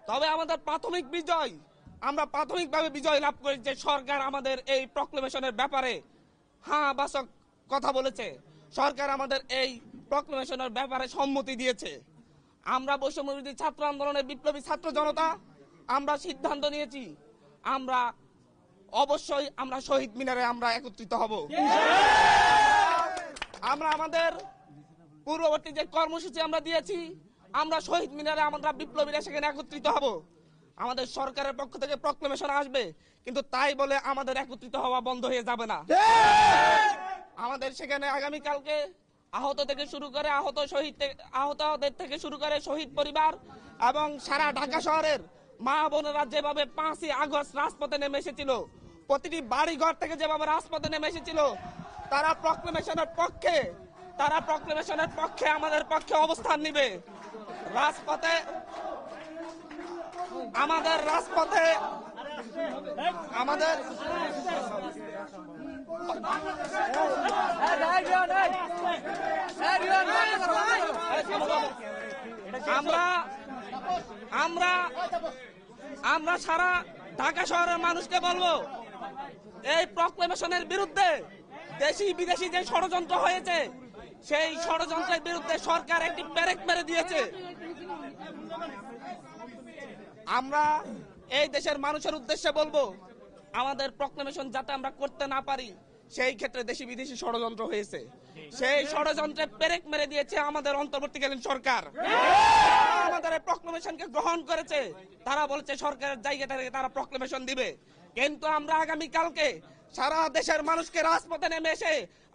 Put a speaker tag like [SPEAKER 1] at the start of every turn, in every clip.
[SPEAKER 1] তবে আমাদের প্রাথমিক বিজয়, আমরা প্রাথমিকভাবে বিজয় লাভ করি যে সরকার আমাদের এই প্রক্লেমেশনের ব্যাপারে হ্যাঁ বাসক কথা বলেছে। সরকার আমাদের এই প্রক্লেমেশনের ব্যাপারে সম্মতি দিয়েছে। আমরা বৈষম্যবিরোধী ছাত্র আন্দোলনের বিপ্লবী ছাত্র জনতা আমরা সিদ্ধান্ত নিয়েছি, আমরা অবশ্যই আমরা শহীদ মিনারে আমরা একত্রিত হব। আমরা আমাদের পূর্ববর্তী যে কর্মসূচি আমরা দিয়েছি, আমরা শহীদ মিনারে আমরা বিপ্লবীরা সেখানে একত্রিত হব। আমাদের সরকারের পক্ষ থেকে প্রক্লেমেশন আসবে, কিন্তু তাই বলে আমাদের একত্রিত হওয়া বন্ধ হয়ে যাবে না। আমাদের সেখানে আগামীকালকে আহত থেকে শুরু করে আহতদের থেকে শুরু করে শহীদ পরিবার এবং সারা ঢাকা শহরের মা বোনেরা যেভাবে 5ই আগস্ট রাজপথে নেমে এসেছিল, প্রতিটি বাড়ি ঘর থেকে যেভাবে রাজপথে নেমে এসেছিল, তারা প্রক্লেমেশনের পক্ষে আমাদের পক্ষে অবস্থান নিবে। রাজপথে আমরা সারা ঢাকা শহরের মানুষকে বলবো, এই প্রক্লেমেশনের বিরুদ্ধে দেশি বিদেশি যে ষড়যন্ত্র হয়েছে, সেই ষড়যন্ত্রের বিরুদ্ধে সরকার একটি ব্যারেক মেরে দিয়েছে। আমরা এই দেশের মানুষের উদ্দেশ্যে বলবো, আমাদের প্রক্লেমেশন যাতে আমরা করতে না পারি, সেই ক্ষেত্রে দেশি বিদেশি ষড়যন্ত্র হয়েছে। সেই ষড়যন্ত্রে ব্যারেক মেরে দিয়েছে আমাদের অন্তর্বর্তীকালীন সরকার। আমাদের এই প্রক্লেমেশনকে গ্রহণ করেছে, তারা বলেছে সরকারের জায়গা থেকে তারা প্রক্লেমেশন দিবে। কিন্তু আমরা আগামীকালকে সারা দেশের মানুষকে রাজপথে নেমে এসে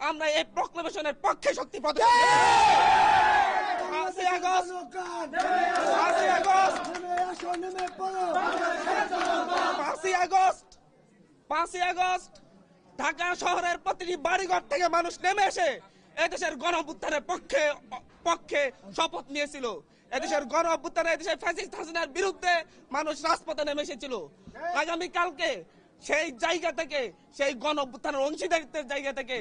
[SPEAKER 1] আমরা এই প্রক্লেমেশনের পক্ষে শক্তি প্রদর্শন করব। 5ই আগস্ট ঢাকা শহরের প্রতিটি বাড়িঘর থেকে মানুষ নেমে এসে এদেশের গণঅভ্যুত্থানের পক্ষে শপথ নিয়েছিল। এদেশের গণঅভ্যুত্থানে এদেশের ফ্যাসিস্ট হাসিনার বিরুদ্ধে মানুষ রাজপথে নেমে এসেছিল। আগামীকালকে সেই জায়গা থেকে, সেই গণঅভ্যুত্থানের অংশীদারিত্বের জায়গা থেকে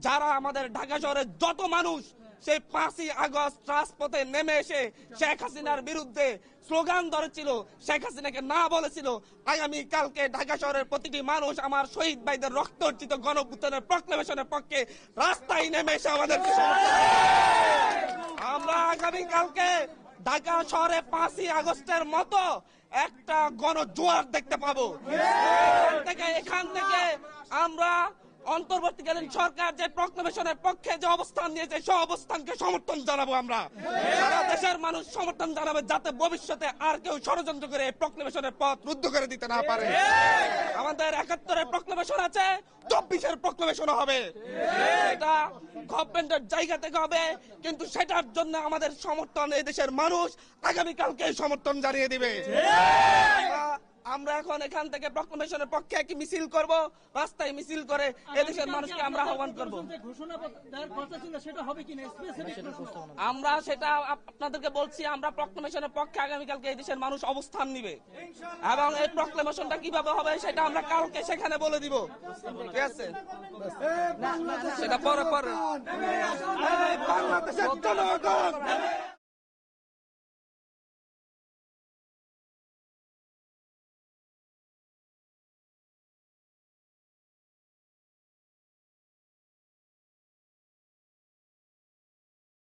[SPEAKER 1] যারা আমাদের ঢাকা শহরের যত মানুষ সেই 5ই আগস্ট রাজপথে নেমে এসে শেখ হাসিনার বিরুদ্ধে স্লোগান ধরেছিল, শেখ হাসিনাকে না বলেছিল, আগামী কালকে ঢাকা শহরের প্রতিটি মানুষ আমার শহীদ ভাইদের রক্ত অর্জিত গণঅভ্যুত্থানের প্রক্লেমেশনের পক্ষে রাস্তায় নেমে এসে আমাদেরকে আমরা আগামী কালকে ঢাকা শহরে 5ই আগস্টের মতো একটা গণজোয়ার দেখতে পাবো। এখান থেকে আমরা অন্তর্বর্তীকালীন সরকার যে প্রক্লেমেশনের পক্ষে যে অবস্থান নিয়েছে, সেই অবস্থানকে সমর্থন জানাবো। আমরা সারা দেশের মানুষ সমর্থন জানাবে, যাতে ভবিষ্যতে আর কেউ ষড়যন্ত্র করে এই প্রক্লেমেশনের পথ রুদ্ধ করে দিতে না পারে। আমাদের 71-এর প্রক্লেমেশন আছে, 24-এর প্রক্লেমেশন হবে। এটা গভর্নমেন্টের জায়গা থেকে হবে, কিন্তু সেটার জন্য আমাদের সমর্থন এই দেশের মানুষ আগামীকালকে সমর্থন জানিয়ে দিবে। আমরা এখন এখান থেকে প্রক্লেমেশনের পক্ষে একটি মিছিল করব, রাস্তায় মিছিল করে এদেশের মানুষকে আমরা আহ্বান করব। আমরা সেটা আপনাদেরকে বলছি, আমরা প্রক্লেমেশনের পক্ষে আগামীকালকে এই দেশের মানুষ অবস্থান নিবে, এবং এই প্রক্লেমেশনটা কিভাবে হবে সেটা আমরা কালকে সেখানে বলে দিব। ঠিক আছে, সেটা পরে বাংলাদেশের জনগণ